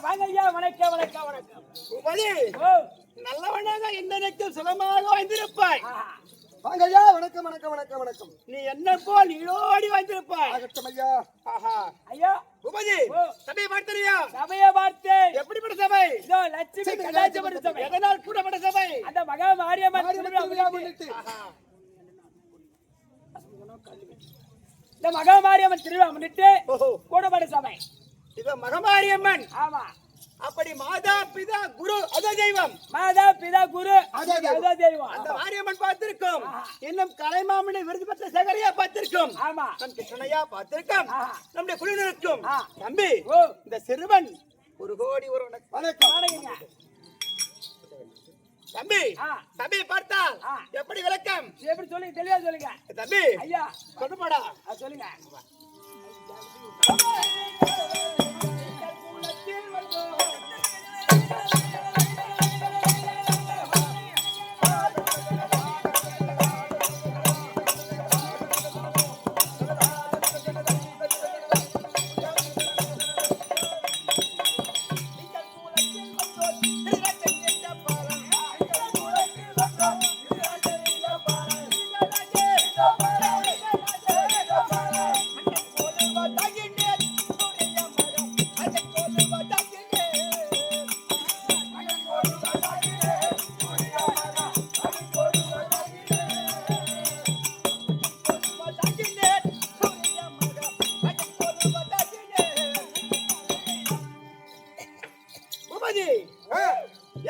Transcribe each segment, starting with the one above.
வாங்க ஐயா, வணக்கம் வணக்கம் வணக்கம். நல்லவனாக என்னைக்கும் சுகமாக வந்திருப்பாய். வாங்க ஐயா, வணக்கம் வணக்கம் வணக்கம் வணக்கம். நீ என்ன போல் நீளோடி வந்திருப்பாய். ஆகட்டும் ஐயா. ஐயா உபதி சபையை பார்த்தறியா? சபையை பார்த்தேன். எப்படிப்பட்ட சபை? இதோ லட்சுமி கடாட்சப்பட்ட சபை. எதனால் கூடப்பட்ட சபை? அந்த மகா மாரியம்மன் திருவிழா முன்னிட்டு. இந்த மகா மாரியம்மன் திருவிழா முன்னிட்டு கூடப்பட்ட சபை. இது மகமாரியம்மன். ஆமா. அப்படி மாதா பிதா குரு அதோ தெய்வம். மாதா பிதா குரு அதோ தெய்வம். அந்த மாரியம்மன் பார்த்திருக்கோம். இன்னும் கலைமாமணி விருது பெற்ற சேகரியா பார்த்திருக்கோம். ஆமா. நம் கிருஷ்ணனையா பார்த்திருக்கோம். நம்முடைய குழுவினருக்கும் தம்பி ஓ இந்த சிறுவன் ஒரு கோடி ஒரு வணக்கம். தம்பி சபையை பார்த்தால் எப்படி விளக்கம்? எப்படி சொல்லுங்க, தெளிவா சொல்லுங்க தம்பி. ஐயா சொல்லுமாடா. சொல்லுங்க.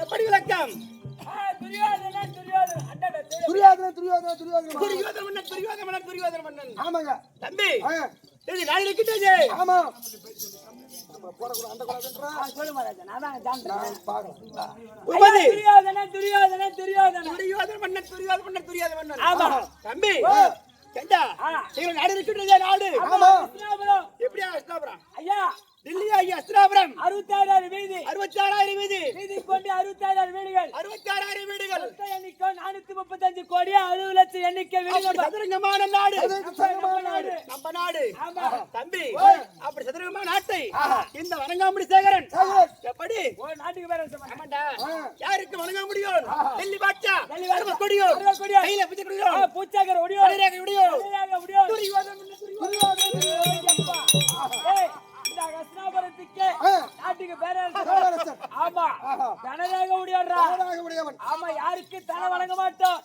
எப்படி விளக்கம்? துரியோதன மன்னன். ஆமாங்க தம்பி இது நான் இருக்கிட்டே. ஆமா. போடக்கூடாது அந்த கூடாதுன்றா. சொல்லு மகாராஜா, நான் தான் ஜான்றேன். உபதி துரியோதன மன்னன். ஆமா. தம்பி கேண்டா நீங்க நாடு இருக்கிட்டே. நாடு ஆமா. எப்படியா அஸ்தாபுரம்? ஐயா டில்லியா? ஐயா அஸ்தாபுரம் 66,000 வீதி. 66,000 வீதி. வீதி கொண்டு 66,000 வீடுகள். 66,000 வீடுகள். எண்ணிக்கை 435 கோடி 60 லட்சம் எண்ணிக்கை வீடுகள். சதுரங்கமான நாடு. நம்ம நாடு. தம்பி அப்படி சதுரங்கமான நாட்டை இந்த வணங்காமுடி சேகரன் எப்படி நாட்டுக்கு பேர ஆமாண்டா. யாருக்கு வணங்க முடியும்? டெல்லி பாட்சா கொடியோர் கையில பிச்சை கொடியோர் பூச்சாகர ஒடியோர் ஒடியோர் நாட்டுக்கு பேரரசன். ஆமா. தனதாக முடியாடுறா. ஆமா. யாருக்கு தன வழங்க மாட்டோம்.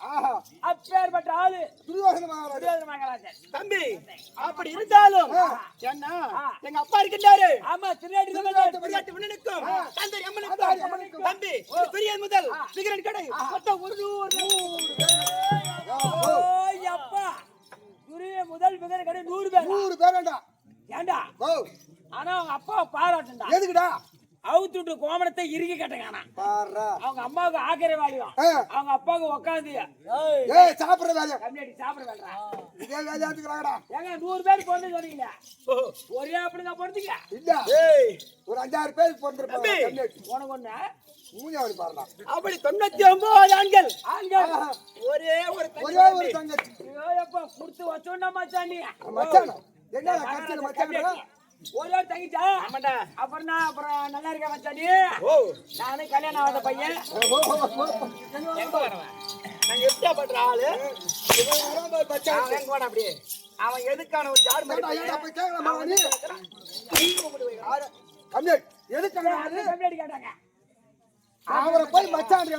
அப்பேற்பட்ட ஆளு துரியோதன மகாராஜன். தம்பி அப்படி இருந்தாலும் என்ன எங்க அப்பா இருக்கின்றாரு. ஆமா. திருநாட்டு மன்னனுக்கும் தந்தை அம்மனுக்கும் தம்பி பெரிய முதல் சிகரன் கடை மொத்தம் 100 அப்பா துரிய முதல் மிகர் கடை 100 பேர். ஏண்டா? ஆனா அவங்க அப்பா பாராட்டுண்டா. எதுக்குடா? அவுத்துட்டு கோமணத்தை இறுக்கி கட்டங்கானா. அவங்க அம்மாவுக்கு ஆக்கிர வேலையும் அவங்க அப்பாவுக்கு உக்காந்து சாப்பிடுற வேலையும் கம்மியாட்டி சாப்பிட வேண்டாம். இதே வேலையாத்துக்கிறாங்கடா. ஏங்க 100 பேர் பொண்ணு சொன்னீங்க. ஒரே அப்படிதான் பொறுத்தீங்க இல்ல. ஒரு 5-6 பேருக்கு பொறுத்திருப்பாங்க. உனக்கு ஒண்ணு மூணாவது பாருடா. அப்படி 99 ஆண்கள் ஒரே ஒரு தங்கச்சி. எப்ப குடுத்து வச்சோன்னா மச்சான். மச்சான் என்னடா கட்சியில மச்சான்? ஒரே தங்கிச்சா. ஆமாண்டா. அப்புறம் நல்லா இருக்க மச்சானி. நானே கல்யாணம் ஆகாத பையன். எங்க வரவன்? நான் எப்படியா பண்ற ஆளு? அப்படியே அவன் எதுக்கான ஒரு ஜாடு மாதிரி கம்ப்ளைண்ட் கேட்டாங்க. அவரை போய் மச்சான்.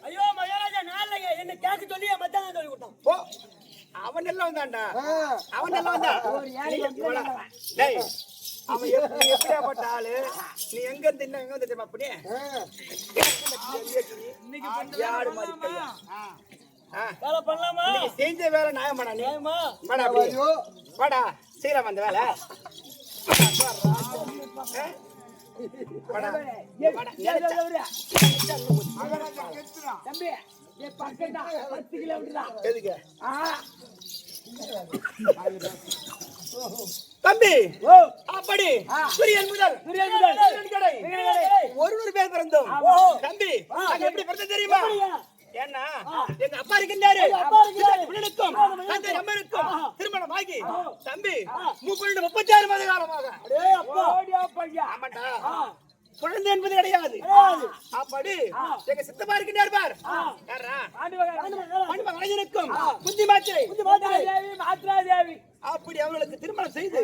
ஐயோ மகாராஜா, நான் என்ன கேட்க சொல்லி மச்சான் சொல்லி கொடுத்தான். போ. அவன் எல்லாம் வந்தான்டா. அவன் எல்லாம் வந்தா. டேய் அவன் எப்படியாப்பட்ட ஆளு? நீ எங்க இருந்து எங்க வந்து அப்படி யாரு மாதிரி வேலை பண்ணலாமா? நீ செஞ்ச வேலை நியாயமாடா? நியாயமா வாடா சீக்கிரம் அந்த வேலை. தம்பி பக்கம்டா 10 கிலோமீட்டர். எதுக்கு தம்பி? அப்படி சூரியன் முதல் ஒரு பேர் பிறந்தோம். தம்பி எப்படி பிறந்த தெரியுமா? ஏன்னா எங்க அப்பா இருக்கின்றாரு. திருமணம் ஆகி தம்பி 36 மாத காலமாக. ஆமாண்டா. குழந்தை என்பது கிடையாது. அப்படி எங்க சித்தப்பா இருக்கின்றார் பார். யாரா? பாண்டிமகன் அழகிருக்கும் புத்தி மாத்திரை அப்படி அவர்களுக்கு திருமணம் செய்து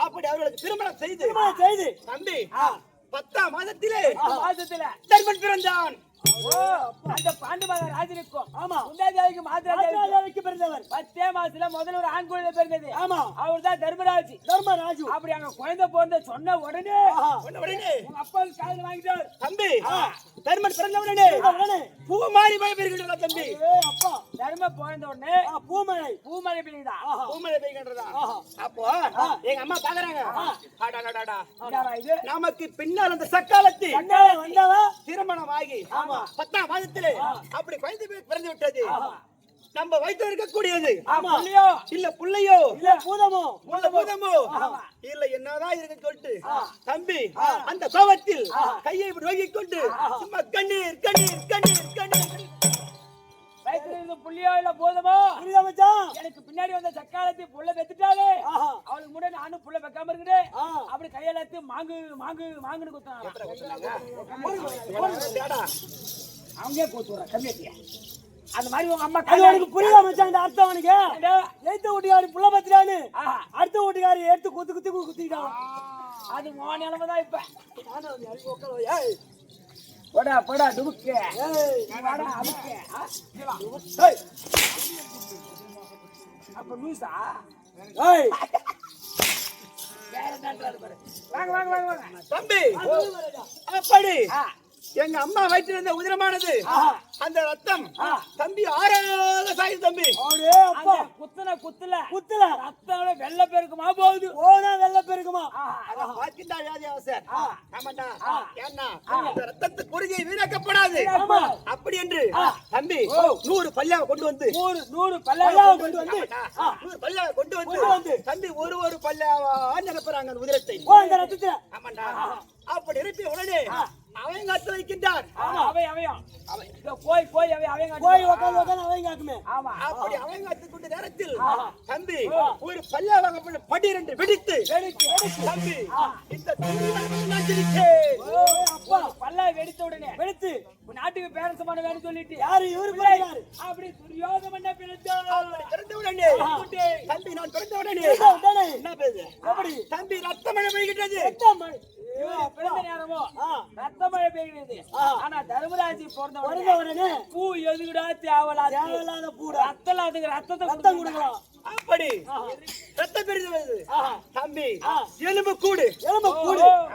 அப்படி அவர்களுக்கு திருமணம் செய்து தம்பி 10ஆம் மாதத்திலே தர்மன் பிறந்தான். அந்த பாண்டுமகன் ராஜனுக்கும் குந்தாதேவிக்கு மாத்திராதேவிக்கு பிறந்தவர் 10 மாசத்துல முதல்ல ஒரு ஆண் குழந்தை பிறந்தது. அவர் தான் தர்மராஜு. அப்படி அங்க குழந்தை பிறந்த சொன்ன உடனே உங்க அப்பாவுக்கு காதல் வாங்கிட்டார். தம்பி தர்மன் பிறந்த உடனே பூ மாறி மழை பெய்கின்றதா தம்பி? அப்பா தர்ம பிறந்த உடனே பூமழை பெய்யுதா? பூமழை பெய்கின்றதா? அப்போ எங்க அம்மா பாக்குறாங்க, நமக்கு பின்னால் அந்த சக்காலத்தில் திருமணமாகி 10ஆம் மாதத்திலே அப்படி குழந்தை பிறந்து விட்டது. நம்ம வயிற்று இருக்கக்கூடியது இல்ல புள்ளையோ இல்ல பூதமோ இல்ல என்னதான் இருக்கு சொல்லிட்டு தம்பி அந்த கோபத்தில் கையை நோக்கிக் கொண்டு சும்மா கண்ணீர் புள்ளியோ இல்ல போதுமோ எனக்கு பின்னாடி வந்த சக்காலத்தை புள்ள பெத்துட்டாலே அவளுக்கு முன்னாடி நானும் புள்ள வைக்காம இருக்கிறேன். அப்படி கையெழுத்து மாங்குன்னு குத்துறாங்க. அவங்க கூத்துறா கம்மியா அந்த மாதிரி உங்க அம்மா அவனுக்கு புரியல மச்சான். இந்த அர்த்தம் அவனுக்கு ஏத்து வீட்டுக்காரி புள்ள பத்திரானு அடுத்த வீட்டுக்காரி எடுத்து குத்திட்டான். அது மோன நிலைமைதான் இப்ப. போடா டுபுக்கு அப்ப லூசா வாங்க தம்பி. அப்படி எங்க அம்மா வயிற்றில் இருந்த உதிரமானது அந்த ரத்தம் தம்பி ஆறாக சாயுது தம்பி. குத்துல ரத்தம் வெள்ள பெருக்குமா போகுது. வெள்ள பெருக்குமா பார்க்கின்றா வியாதி அவசர். ஆமாண்டா ஏன்னா இந்த ரத்தத்து குருதியை வீணாக்கப்படாது. அப்படி என்று தம்பி 100 பல்லாவை கொண்டு வந்து 100 பல்லாவை கொண்டு வந்து 100 பல்லாவை கொண்டு வந்து தம்பி ஒரு பல்லாவா நிரப்புறாங்க அந்த உதிரத்தை. ஆமாண்டா அப்படி இருப்பி உடனே அவங்க அத்து வைக்கின்றார். போய் அப்படி அவங்க அத்துக்கொண்ட நேரத்தில் தம்பி ஒரு பல்லாவங்க படி 2 வெடித்து தம்பி இந்த பல்லாவை வெடித்த உடனே நாட்டுக்கு பேரசமான வேணும் சொல்லிட்டு யாரு இவரு அப்படி துரியோதமன் பிறந்த உடனே தம்பி நான் பிறந்த உடனே என்ன பேசு தம்பி ரத்தமழை பெய்கின்றது. பிறந்த நேரமோ ரத்த மழை பெய்கிறது. ஆனா தர்மராஜி பிறந்த உடனே பூ எதுக்குடா தேவையில்லாத பூ ரத்தத்தை கொடுக்கலாம். அப்படி ரத்த பெருது தம்பி எலும்பு கூடு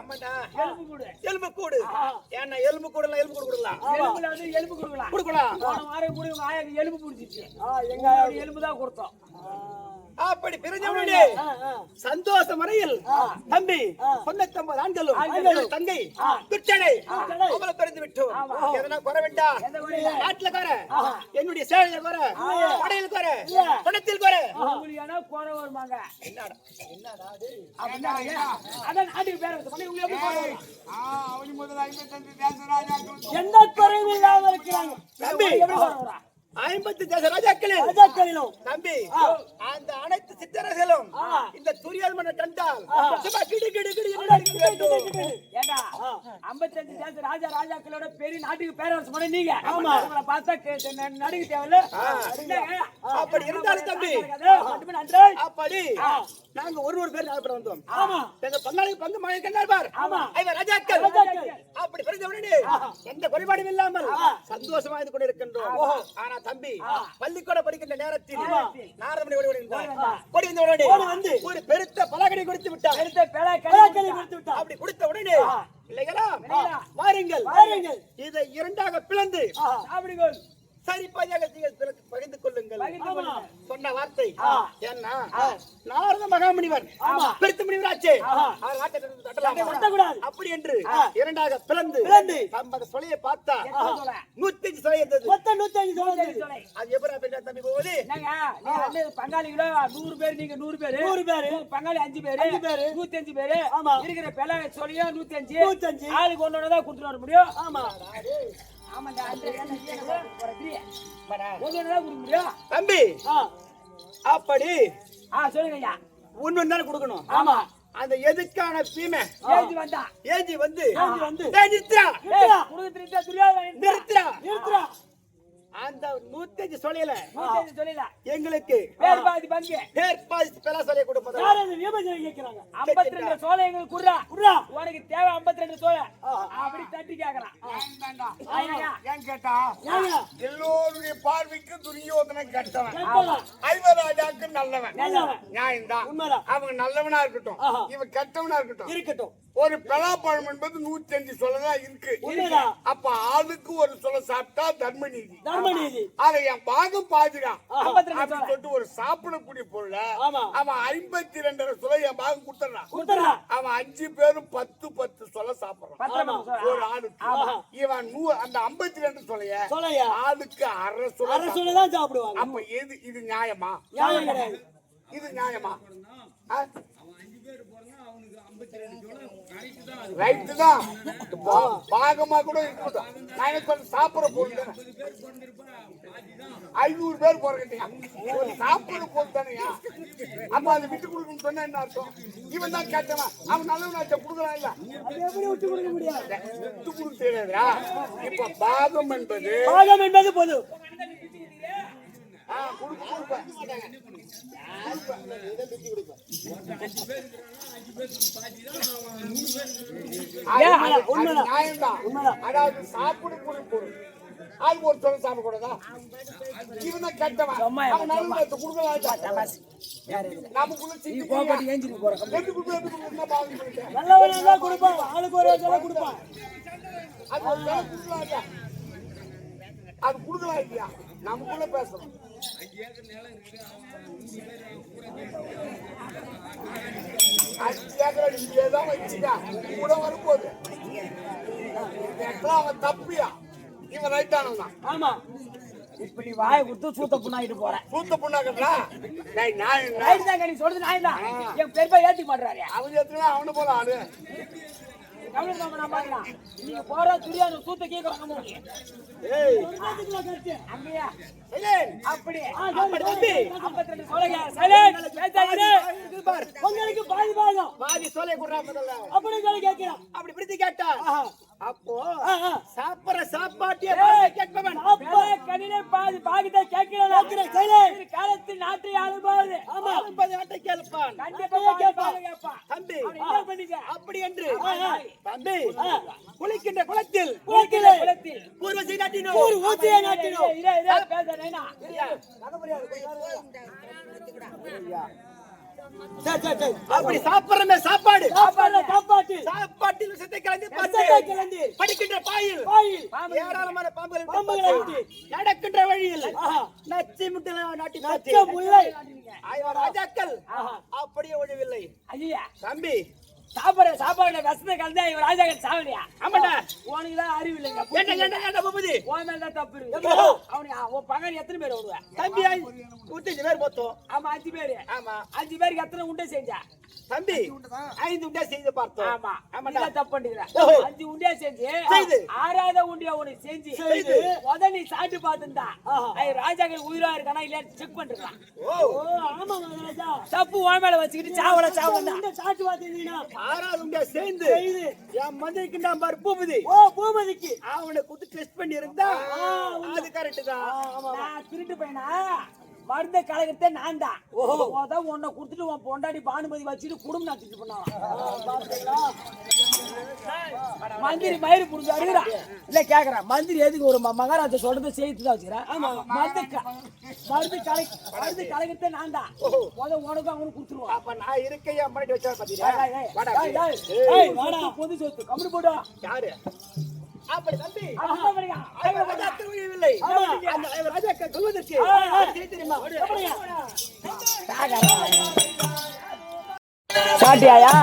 ஆமாடா எலும்பு கூடு ஏன்னா எலும்பு கூடலாம் எலும்பு கொடுக்கலாம் போன வாரம் கூட உங்க ஆயா எலும்பு புடிச்சிச்சு. எங்க எலும்பு தான் கொடுத்தோம். அப்படி பிறந்தவனே சந்தோஷ முறையில் தம்பி 99 ஆண்களும் தங்கை துச்சனை அவளை பிறந்து விட்டோம். எதனா குறை வேண்டா நாட்டுல குறை என்னுடைய சேவையில குறை கடையில் குறை பணத்தில் குறை உங்களுக்கு குறை வருமாங்க. என்னடா அதான் நாட்டுக்கு பேர எந்த குறையும் இல்லாம இருக்கிறாங்க தம்பி. 50 தேச ராஜாக்களிலும் தம்பி அந்த அனைத்து சித்தரர்களும் இந்த துரியோதமனை கண்டால் சும்மா கிடு ஏண்டா 55 தேச ராஜாக்களோட பெரிய நாட்டுக்கு பேரரசு பண்ண நீங்க உங்களை பார்த்தா நடுக்கு தேவையில்ல. அப்படி இருந்தாலும் தம்பி அப்படி நாங்க ஒரு பேர் நாகப்பட வந்தோம். எங்க பங்காளிக்கு பங்கு மழை கண்டார் பார் ராஜாக்கள். அப்படி பிறந்த உடனே எந்த குறைபாடும் இல்லாமல் சந்தோஷமா இருந்து கொண்டு இருக்கின்றோம். ஆனா தம்பி பள்ளிக்கூட படிக்கின்ற நேரத்தில் நாரதமணி ஓடி வந்து ஒரு பெருத்த பலகடை கொடுத்து விட்டார். அப்படி கொடுத்த உடனே இல்லைங்களா வாருங்கள் இதை 2ஆக பிளந்து சரி பகிர்ந்து கொள்ளுங்கள் சொன்ன வார்த்தை. ஏன்னா நாரத மகாமுனிவர் பெருத்த முனிவராச்சே அப்படி என்று 2ஆக பிளந்து தம்மது சொலையை பார்த்தா 105 சொலை இருந்தது. அது எப்படி தம்பி போகுது? பங்காளிகளோ 100 பேர், நீங்க 100 பேர், பங்காளி 5 பேர், 105 பேரு இருக்கிற பெல சொலையோ 105 ஆளுக்கு ஒன்னொன்னதான் கொடுத்துட்டு வர முடியும். தம்பி அப்படி சொல்லுங்க ஒன்னு கொடுக்கணும். ஆமா அந்த எதுக்கான பீமை ஏஞ்சி வந்தா ஏஞ்சி வந்து வந்து. டேய் நிறுத்துடா. குடுக்கத்திருந்தா துரியோதனன் நிறுத்துடா. நிறுத்துறா. அந்த 105 சொல்லையில சொல்லல எங்களுக்கு பேர் பாதி பங்கு பேர்பாதி பெலா சொல்லிய கொடுப்பதா? யார் அந்த நியமனத்தை கேக்குறாங்க? 52 சோளை எங்களுக்கு குடுறா குடுறா. உனக்கு தேவை 52 சோளை அப்படி தட்டி கேக்குறான் ஏன் கேட்டா ஏங்க? எல்லோருடைய பார்வைக்கு துரியோதனன் கெட்டவன், கேட்டவன். ஐவராஜாக்கு நல்லவன். நல்லவன். நியாயம்தான். உண்மைதான். அவங்க நல்லவனா இருக்கட்டும், ஆஹா. இவன் கெட்டவனா இருக்கட்டும். இருக்கட்டும். ஒரு பலாப்பழம் என்பது 105 சொல்லதான் இருக்கு. உண்மைதான். அப்ப ஆளுக்கு ஒரு சொல்ல சாப்பிட்டா தர்ம நீதி. தர்மநீதி. அதை என் பாகம் பாதிடா 52 அப்படின்னு சொல்லிட்டு ஒரு சாப்பிடக்கூடிய பொருள ஆமா. அவன் 52 சொல்ல என் பாகம் கொடுத்துறான். கொடுத்துறா. அவன் 5 பேரும் 10 சொல்ல சாப்பிடுறான் பத்திரமா ஒரு ஆளுக்கு. இவன் அந்த 52 சொல்லைய சொல்லையா. ஆளுக்கு அரை சொல்ல அரை சொல்லதான் சாப்பிடுவாங்க. அப்ப இது நியாயமா? நியாயம் கிடையாது. இது நியாயமா? ரைட்டு தான். பாகமா கூட இருக்கட்டும். நான் என்ன சொல்ல சாப்பிடுற பொருள் தானே. 500 பேர் போறீங்க, சாப்பிடுற பொருள் தானேயா. அப்ப அதை விட்டு கொடுக்கணும்னு சொன்னா என்ன அர்த்தம்? இவன் தான் கேட்டவன், அவன் நல்லவனாச்ச கொடுக்குறான் இல்ல, அது எப்படி விட்டு கொடுக்க முடியாது? விட்டு கொடுக்க தெரியாதா? இப்ப பாகம் என்பது பாகம் என்பது பொது. உண்மைதான். அதாவது சாப்பிடக்கூடிய பொருள் அது ஒரு சொல்ல சாப்பிடக்கூடாதா? இவன் தான் கெட்டவன், அவன் நல்லவனாச்ச கொடுக்கலாம். நமக்குள்ள நல்லவன் தான் கொடுப்பான். ஆளுக்கு ஒரு சொல்ல கொடுப்பான். அது குடுக்கலாம் இல்லையா? நமக்குள்ள பேசணும். இங்கேதான் வச்சுக்கா கூட வரும்போது அவன் தப்பியா, இவன் ரைட்டானவன். ஆமா. இப்படி வாயை கொடுத்து சூத்த புண்ணாயிட்டு போறேன். சூத்த புண்ணாக்கா ரைட்டு தான் நீ சொல்றது நான் தான். என் பெருப்பா ஏத்தி மாட்டாரு. அவன் எத்தனை அவனு போல ஆளு. நீங்க போற துரியாத சூத்த கேட்கறாங்க. அங்கயா அப்படி 52 சோலையா உங்களுக்கு பாதி பாகம் பாதி சொல்லிய கொடுறா முதல்ல. அப்படி சொல்லி கேட்கிறான். அப்படி பிரித்து கேட்டா அப்போ சாப்பிடுற சாப்பாட்டிய கேட்பவன் கணினே பாதி பாகிட்ட கேட்கிறேன். காலத்தில் நாட்டை ஆளும்போது நாட்டை கேட்பான். கண்டிப்பா கேட்பான். தம்பி பண்ணிக்க அப்படி என்று தம்பி குளிக்கின்ற குளத்தில் குளத்தில் பூர்வசி நாட்டினோ ஊத்திய நாட்டினோ பேசுறேன்னா அப்படி சாப்பிடுற சாப்பாடு சாப்பாட்டு சாப்பாட்டில் விஷத்தை கலந்து கலந்து படிக்கின்ற பாயில் ஏராளமான பாம்புகளை பாம்புகள் நடக்கின்ற வழியில் நச்சி முட்டை நாட்டி நச்ச முல்லை ராஜாக்கள் அப்படியே ஒழிவில்லை. ஐயா தம்பி சாப்பாடுல விஷத்தை கலந்தா இவன் ராஜாக்கள் சாவலியா? ஆமாடா. உனக்கு தான் அறிவு இல்லைங்க. பூபதி உன் மேல தான் தப்பு இருக்கு. அவனுக்கு உன் பங்காளி எத்தனை பேர் ஓடுவேன்? தம்பி 105 பேர் மொத்தம். ஆமா 5 பேரு. ஆமா 5 பேருக்கு எத்தனை உண்டை செஞ்சா? தம்பி 5 உண்டை செய்து பார்த்தோம். ஆமா ஆமாடா. நீ தப்பு பண்ணிக்கிற. ஓஹோ. 5 உண்டியா செஞ்சு செய்து. 6வது உண்டியா உனக்கு செஞ்சு முத நீ சாப்பிட்டு பார்த்துட்டா ராஜாக்கள் உயிரா இருக்கானா இல்லையா செக் பண்ணிருக்கான். ஓ ஆமா ராஜா. தப்பு உன் மேல வச்சுக்கிட்டு சாவல இந்த சாட்டு வாத்தினா 6வது உண்டை சேர்ந்து என் மந்திரிக்கு நான் பாரு பூபதி. ஓ பூமதிக்கு அவனை குத்து டெஸ்ட் பண்ணி இருந்தா அது கரெக்ட் தான். நான் திருட்டு பையனா மருந்த கலகத்தை நான் தான். உன்னை கொடுத்துட்டு உன் பொண்டாடி பானுமதி வச்சுட்டு குடும்பம் நடத்திட்டு பண்ணான். மந்திரி மயிறு புரிஞ்சு அழுகிறா இல்ல கேக்குறான். மந்திரி எதுக்கு ஒரு மகாராஜா சொல்றதை செய்து தான் வச்சுக்கிறேன். மருந்து கலகத்தை நான் தான். உனக்கு அவனுக்கு கொடுத்துருவான். அப்ப நான் இருக்கையா மாட்டி வச்சா பொது சொத்து கம்பெனி போட்டா யாரு அப்படி தம்பி இல்லை ராஜாக்கள் சொல்வதற்கு தெரியுமா? சாட்டியாயா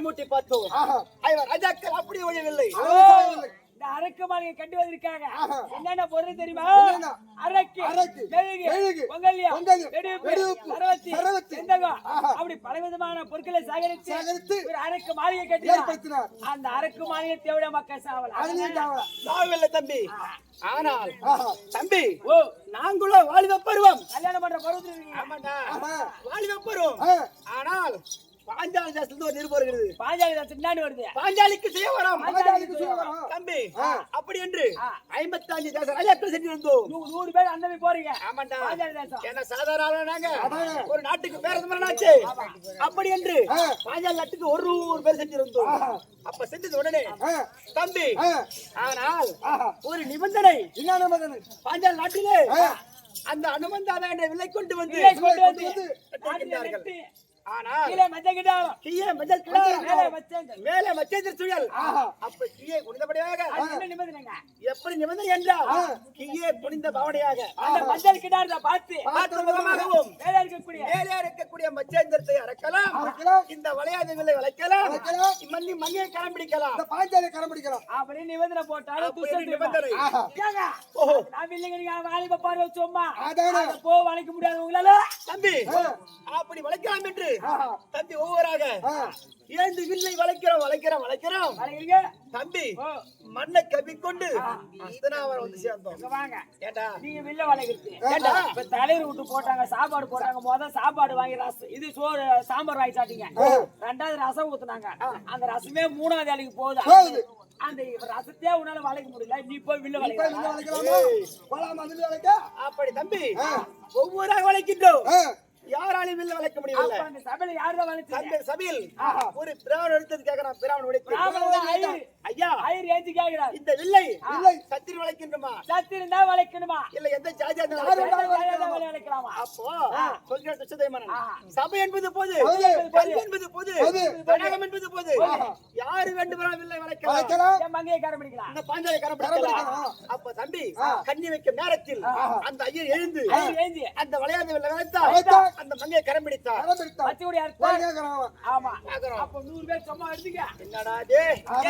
மூட்டி பார்த்தோம் ஆஹா. ஐவர் ராஜாக்கள் அப்படி ஒழியவில்லை இந்த அரக்கு மாளிகை கட்டி வந்திருக்காங்க என்னென்ன பொருள் தெரியுமா என்னென்ன? அரக்கு அரக்கு, மெழுகு மெழுகு, பொங்கல்யம் பொங்கல்யம், வெடிப்பு வெடிப்பு, சரவத்தி சரவத்தி, செந்தகம் ஆஹா. அப்படி பலவிதமான பொருட்களை சேகரித்து சேகரித்து ஒரு அரக்கு மாளிகை கட்டி ஏற்படுத்தினார். அந்த அரக்கு மாளிகை தேவையா மக்கள் சாவல அதுலயும் தாவலாம். சாவில்லை தம்பி ஆனால் ஆஹா. தம்பி ஓ நாங்களும் வாலிப பருவம் கல்யாணம் பண்ற பருவத்தில் இருக்கீங்க ஆமாண்டா ஆஹா. வாலிப பருவம் ஆ. ஆனால் பாஞ்சாலி தேசத்துல ஒரு நிருபம் இருக்குது பாஞ்சாலி தான் பின்னாடி வருது பாஞ்சாலிக்கு செய்ய வரோம் பாஞ்சாலிக்கு செய்ய வரோம். தம்பி ஆ. அப்படி என்று ஆ. 55 தேச ராஜாக்கள் செஞ்சு வந்தோம் 100 பேர் அந்த மாதிரி போறீங்க ஆமாண்டா பாஞ்சாலி தேசம் என்ன சாதாரண ஆளா நாங்க அதானே. ஒரு நாட்டுக்கு பேரந்தமரனாச்சு அப்படி என்று ஆ. பாஞ்சாலி நாட்டுக்கு ஒரு பேர் செஞ்சிருந்தோம் ஆஹா. அப்ப செஞ்சது உடனே ஆ. தம்பி ஆ. ஆனால் ஆஹா. ஒரு நிபந்தனை என்ன மதனு? பாஞ்சாலி நாட்டிலே ஆ. அந்த அனுமந்தாத என்ற விலை கொண்டு வந்து விலை கொண்டு வந்து கட்டியிருக்கின்றார்கள். நெட்டு, ஆனால் கீழே மஞ்சள் கிட்டாலும் கீழே மஞ்சள் கிடாரம், மேலே மச்சங்கள் மேலே மச்சேந்திர சுழல் ஆஹா. அப்ப கீழே குனிந்தபடியாக அது என்ன நிபந்தனைங்க எப்படி நிபந்தனை என்றால் கீழே குனிந்த பாவனையாக அந்த மஞ்சள் கிட்டாரத்தை பார்த்து பார்த்த முகமாகவும் மேலே இருக்கக்கூடிய மேலே இருக்கக்கூடிய மச்சேந்திரத்தை அறக்கலாம் அறக்கலாம். இந்த வளையாத வில்லை வளைக்கலாம் வளைக்கலாம். மண்ணி மங்கையை கரம் பிடிக்கலாம் இந்த பாஞ்சாலியை கரம் பிடிக்கலாம். அப்படின்னு நிபந்தனை போட்டாலும் அப்படி துஷ்டன் நிபந்தனை. ஆஹா. ஏங்க, ஓஹோ. நான் இல்லைங்க நீங்க வாலிப பார்வை சும்மா அதானே. அதை போ வளைக்க முடியாது உங்களால தம்பி அப்படி வளைக்கலாம் என்று ஆஹா. தம்பி ஒவ்வொருவராக ஆ. ஏந்து வில்லை வளைக்கிறோம் வளைக்கிறீங்க தம்பி ஓ மண்ணை கவிக்கொண்டு அஸ்தனாவரம் வந்து சேர்ந்தோம் இங்க வாங்க ஏண்டா நீங்க வில்ல வளைக்கிறது ஏண்டா இப்ப தலைவர் விட்டு போட்டாங்க சாப்பாடு போட்டாங்க முதல் சாப்பாடு வாங்கி ரசம் இது சோறு சாம்பார் வாங்கி சாப்பிட்டீங்க ரெண்டாவது ரசம் ஊத்துனாங்க அந்த ரசமே மூணாவது வேலைக்கு போகுது. போகுது அந்த ரசத்தையே உன்னால வளைக்க முடியல நீ போய் வில்ல இப்ப இந்த வளைக்க வளைக்கலாமா? போலாமா அந்த வளைக்க? அப்படி தம்பி ஒவ்வொரு வளைக்கின்றோம் ஆ. யாராலையும் வில்ல வளைக்க முடியவில்லை அந்த சபையில யாருதான் வளைச்சீங்க அந்த சபையில் ஒரு பிராமணன் எடுத்தது கேட்கிறான் பிராமணன் உடைத்து ஐயா ஐயர் ஏஞ்சி கேட்கிறார் இந்த வில்லை இல்லை. சத்திரி வளைக்கின்றமா சத்து இருந்தா வளைக்கணுமா இல்ல எந்த ஜாதியா இருந்தாலும் யாரு வளைக்கலாம். வளைக்கலாமா அப்போ சொல்கிற துச்சதைமனன் சபை என்பது பொது பொது. பங்கு என்பது பொது பொது. கழகம் என்பது பொது யாரு வேண்டுமானாலும் வில்லை வளைக்கலாம் வளைக்கலாம். என் மங்கையை கரம் பிடிக்கலாம் இந்த பாஞ்சாலை கரம் பிடிக்கலாம் அப்ப தம்பி கண்ணி வைக்கும் நேரத்தில் அந்த ஐயர் எழுந்து ஐயர் ஏஞ்சி அந்த வளையாத வில்லை வளைத்தா வளைத்தா. அந்த மங்கையை கரம் பிடித்தா கரம் பிடித்தான். பச்சைக்குடி போய் அர்த்தம் கேட்கறான் அவன். ஆமா கேக்குறோம். அப்ப 100 பேர் சும்மா எடுத்துக்க என்னடா டே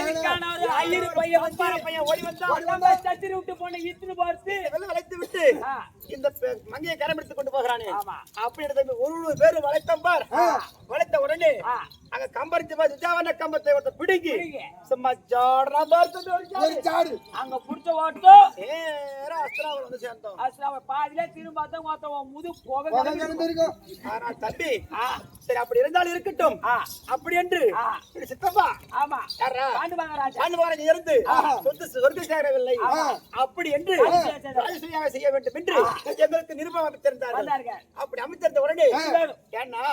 எதுக்கான ஒரு ஐயர் பையன் வந்து பையன் ஓடி வந்தா நம்ம சத்திரி விட்டு போன இத்துன்னு பார்த்து வெள்ள வளைத்து விட்டு ஆ, இந்த மங்கையை கரம் எடுத்து கொண்டு போகிறானே ஆமா. அப்படி எடுத்து ஒரு பேரு வளைத்தம் பார் வளைத்த உடனே ஆ. அங்க கம்பரிச்சு பார் விஜாவன கம்பத்தை ஒருத்த பிடிங்கி பிடிங்கி. சும்மா ஜாடனா பார்த்து ஒரு சாடு. அங்க புடிச்ச ஓட்டம் நேரா அஸ்திராவரம் வந்து சேர்ந்தோம் அஸ்லாம பாதியில திரும்ப பார்த்தா மொத்தம் முது புகை புகை கிளம்பி கிளம்பி இருக்கும். ஆனா தம்பி சரி அப்படி இருந்தாலும் இருக்கட்டும் ஆ. அப்படி என்று ஆ. இது சித்தப்பா ஆமா யாரா பாண்டு மகாராஜா பாண்டுவாரன் இருந்து சொத்து சொர்க்கம் சேரவில்லை அப்படி என்று ராஜசூயாக செய்ய வேண்டும் என்று எங்களுக்கு நிருபம் அமைத்திருந்தார்கள் வந்தாருங்க அப்படி அமைத்திருந்த உடனே பேரும். ஏன்னா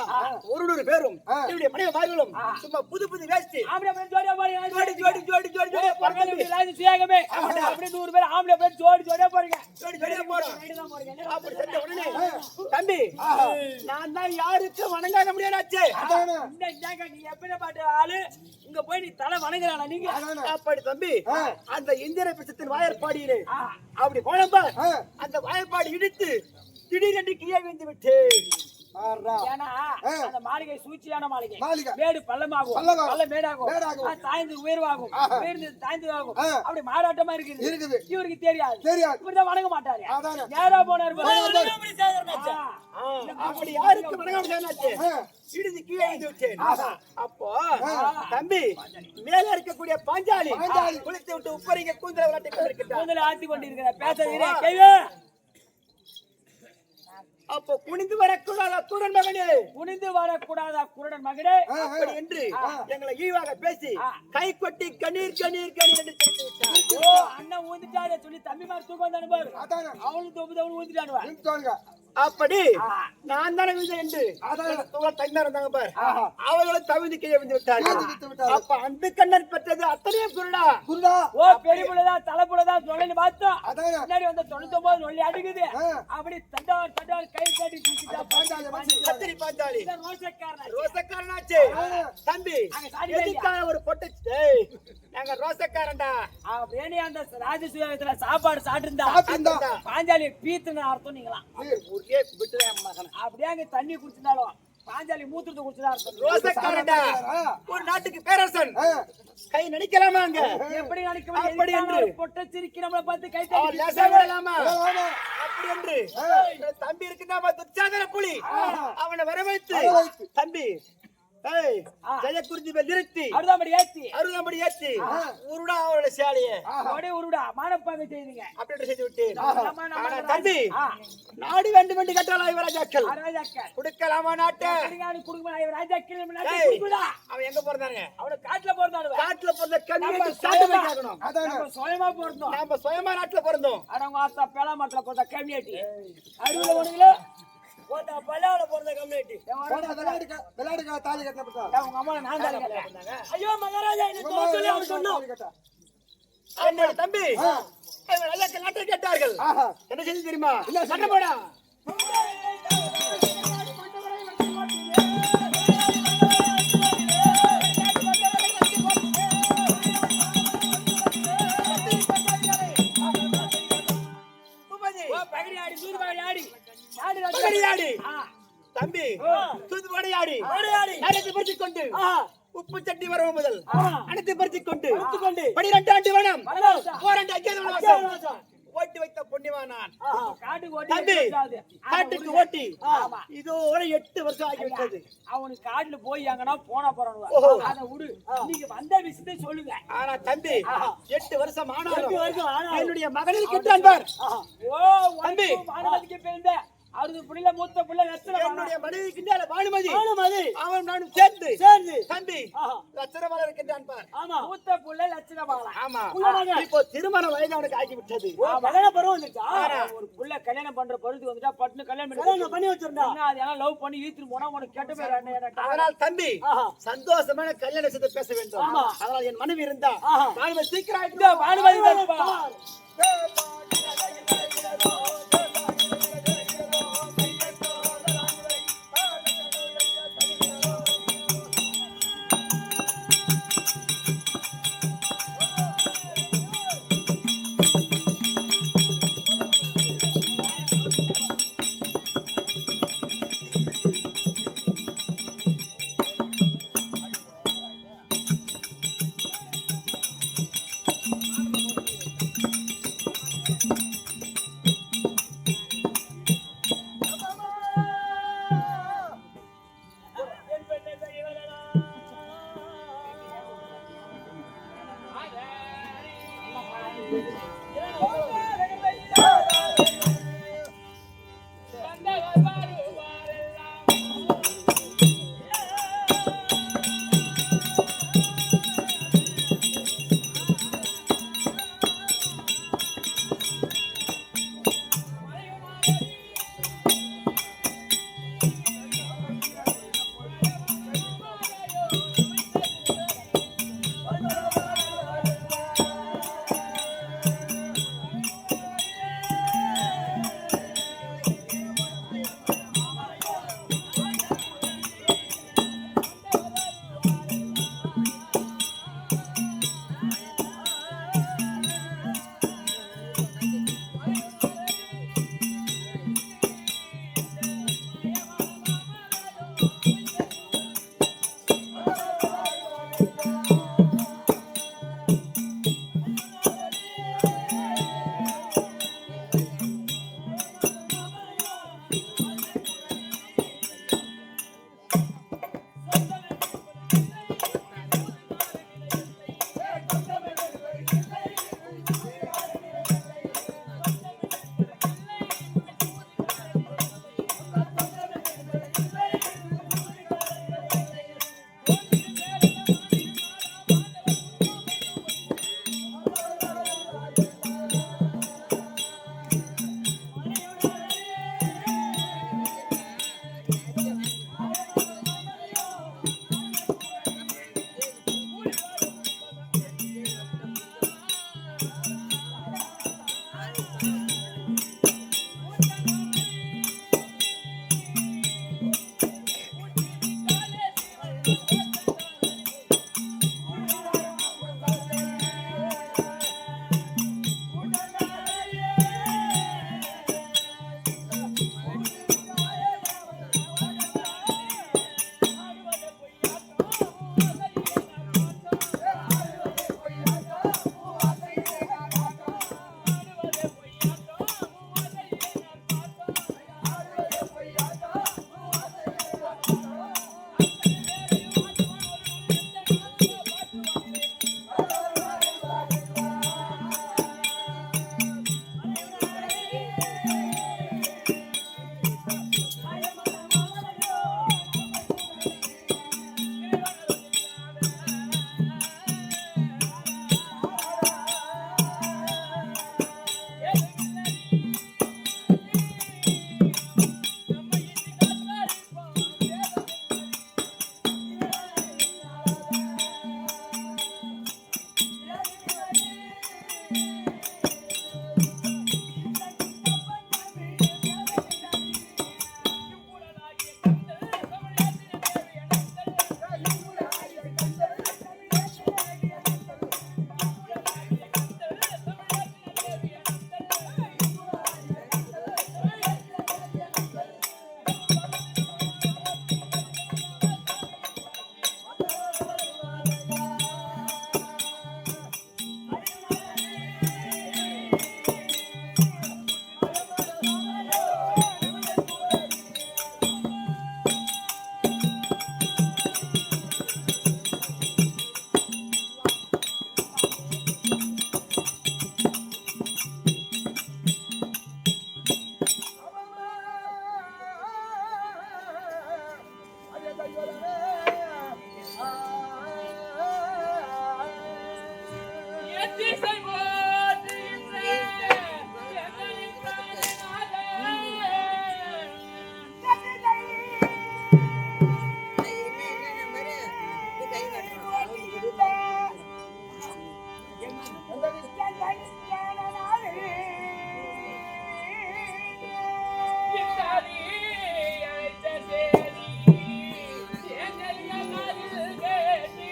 ஒரு பேரும் என்னுடைய மனைவி மார்களும் சும்மா புது புது வேஷ்டி ஆம்பளை பேர் ஜோடியா போறீங்க ஜோடி ஜோடி ஜோடி ஜோடி ஜோடி பக்கத்துல ராஜ சுயாகமே அப்படி 100 பேர் ஆம்பளை பேர் ஜோடி ஜோடியா போறீங்க ஜோடி ஜோடியா போறோம் ரைடு தான் போறீங்க என்ன அப்படி செஞ்ச உடனே தம்பி நான் தான் யாருக்கு வணங்காத முடியாதாச்சே அதானே. இந்தாங்க நீ எப்படி பாட்டு ஆளு இங்க போய் நீ தலை வணங்குறானா நீங்க அப்படி தம்பி அந்த இந்திர பிச்சத்தின் வாயற்பாடியிலே அப்படி போனப்ப அந்த வாயற்பாடு இடித்து திடீரென்று கீழே விழுந்து விட்டேன் ஆறா. ஏன்னா அந்த மாளிகை சூழ்ச்சியான மாளிகை மாளிகை. மேடு பள்ளமாகும் பள்ளமாகும். பள்ள மேடாகும் மேடாகும். தாய்ந்து உயர்வாகும் உயர்ந்து தாய்ந்ததாகும் ஆ. அப்படி மாறாட்டமா இருக்குது இருக்குது. இவருக்கு தெரியாது தெரியாது. இவர்தான் வணங்க மாட்டாரு அதானே. நேரா போனாரு வணங்க அப்படி யாருக்கு வணங்க முடியாதாச்சே ஆ. இடிந்து கீழே விழுந்து விட்டேன் அப்போ தம்பி மேல இருக்கக்கூடிய பாஞ்சாலி குளித்து விட்டு உப்பரிங்க கூந்தல விளையாட்டி கொண்டிருக்கிறார் கூந்தலை ஆட்டி கொண்டிருக்கிற பேசுறீங்க கேள்வி அப்போ குனிந்து வரக்கூடாத குருடன் மகனே குனிந்து வரக்கூடாத குருடன் மகனே அப்படி என்று எங்களை ஈவாக பேசி கை கொட்டி கண்ணீர் கண்ணீர் கண்ணீர் என்று தெரிவித்து விட்டார். ஓ அண்ணன் ஊந்துட்டாரு சொல்லி தம்பிமார் தூக்கம் வந்தானு பாரு அதானே. அவனும் தொகுதவனு ஊந்துட்டானுவா நிறுத்துவாங்க. அப்படி நான் தானே விழுந்தேன் என்று தனியார் இருந்தாங்க பாரு ஆஹா. அவர்களும் தவிர்த்து கீழே விழுந்து விட்டார்கள் விழுந்து விட்டார்கள். அப்ப அந்த கண்ணன் பெற்றது அத்தனையே குருடா குருடா. ஓ பெரிய புள்ளதா தலை புள்ளதா சொல்லி பார்த்தோம் அதானே. முன்னாடி வந்து 99 நொல்லி அடிக்குது ஆ. அப்படி தண்டால் தண்டால் கை காட்டி தூக்கிட்டா பாஞ்சாலி கத்திரி பாஞ்சாலி ரோசக்காரன் ரோசக்காரனாச்சு தம்பி அங்க சாடி எதுக்காக ஒரு பொட்டு டேய், நாங்க ரோசக்காரன்டா வேணி அந்த ராஜசூயத்துல சாப்பாடு சாப்பிட்டு சாப்பிட்டிருந்தா. பாஞ்சாலி பீத்துன்னு அர்த்தம் நீங்களாம் ஊருக்கே விட்டுதான் மகன் அப்படியே அங்க தண்ணி குடிச்சிருந்தாலும் பாஞ்சாலி மூத்திரத்தை குடிச்சுதான் இருக்கும். ரோசக்காரன்டா. ஒரு நாட்டுக்கு பேரரசன் கை நினைக்கலாமா அங்க? எப்படி நினைக்க அப்படி என்று. பொட்ட சிரிக்கி நம்மளை பார்த்து கை அவன் தட்டி லேசா விடலாமா? அப்படி என்று. என் தம்பி இருக்குன்னா துச்சாதன புலி. அவனை வரவைத்து தம்பி ஏய் ஜெயக்குறிஞ்சி மேல் நிறுத்தி அறுதாம்படி ஏத்தி அறுபதாம்படி ஏத்தி உருடா அவளோட சேலைய அப்படியே உருடா மானப்பாங்க செய்தீங்க. அப்படி செய்து விட்டேன். நம்ம ஆனா தம்பி நாடு வேண்டும் என்று கட்டாளா இவராஜாக்கள் ராஜாக்கள் கொடுக்கலாமா நாட்டை? குடும்பம் ராஜாக்கள் நம்ம நாட்டை ஏய், கொடுக்குதா? அவன் எங்க பிறந்தாங்க? அவனை காட்டுல போறானு காட்டுல பிறந்த கம்யூனிட்டி ஸ்டார்ட் பண்ணி கேட்கணும். நம்ம சுயமா போறோம். நாம சுயமா நாட்டுல பிறந்தோம். அடங்க ஆத்தா பேலாமட்டல போட்ட கம்யூனிட்டி அறுபது ஒண்ணுங்களா போட்டா பல்லாவல போறத கம்யூனிட்டி. விளையாடுக்கா தாலி கட்டப்பட்டா உங்க அம்மா நான் தான் கேட்டேன். ஐயோ மகாராஜா எனக்கு தோத்து சொல்லி அவர் சொன்னோம். என்னோட தம்பி ராஜாக்கள் நாட்டை கேட்டார்கள். என்ன செய்தி தெரியுமா? சண்டை போடா. பகடியாடி. தம்பி தூதுவடையாடி அனைத்து பறித்துக் கொண்டு உப்பு சட்டி வரவு முதல் அனைத்து பறித்துக் கொண்டு 12 ஆண்டு வனம் ஓராண்டு அஜ்ஞாத வனவாசம் ஓட்டி வைத்த பொன்னிவா நான். தம்பி காட்டுக்கு ஓட்டி இதோட 8 வருஷம் ஆகிவிட்டது. அவனுக்கு காட்டுல போய் எங்கன்னா போனா போறானு அதை விடு. நீங்க வந்த விஷயத்தை சொல்லுங்க. ஆனா தம்பி 8 வருஷம் ஆனாலும் என்னுடைய மகளிர் கிட்டான் பார். ஓ தம்பி மானவதிக்கு பேருந்த அறுது புள்ள மூத்த புள்ள லட்சணம் என்னுடைய மனைவி கிண்டால பானுமதி அவன் நானும் சேர்ந்து தம்பி லட்சணமால இருக்கின்றான் பார். ஆமா மூத்த புள்ள லட்சணமால. ஆமா இப்போ திருமண வயது அவனுக்கு ஆகிவிட்டது. கல்யாண பருவம் வந்துச்சா? ஒரு புள்ள கல்யாணம் பண்ற பருவத்துக்கு வந்துட்டா பட்டுன்னு கல்யாணம் பண்ணி வச்சிருந்தா அதெல்லாம் லவ் பண்ணி ஈத்துட்டு போனா உனக்கு கெட்ட பேர். அதனால் தம்பி சந்தோஷமான கல்யாண விஷயத்தை பேச வேண்டும். அதனால் என் மனைவி இருந்தா பானுமதி சீக்கிரம் பானுமதி திசை போற்றுகின்ற எங்களின் பிராணநாதா. இந்தாதி அழைத்த சேதி எங்களின் காதில் கேட்டு.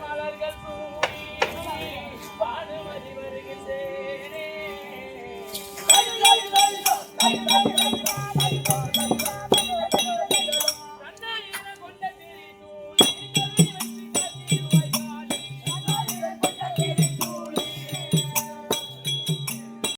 மலர்கள் சூடி பாடுமதி வருகிறேனே.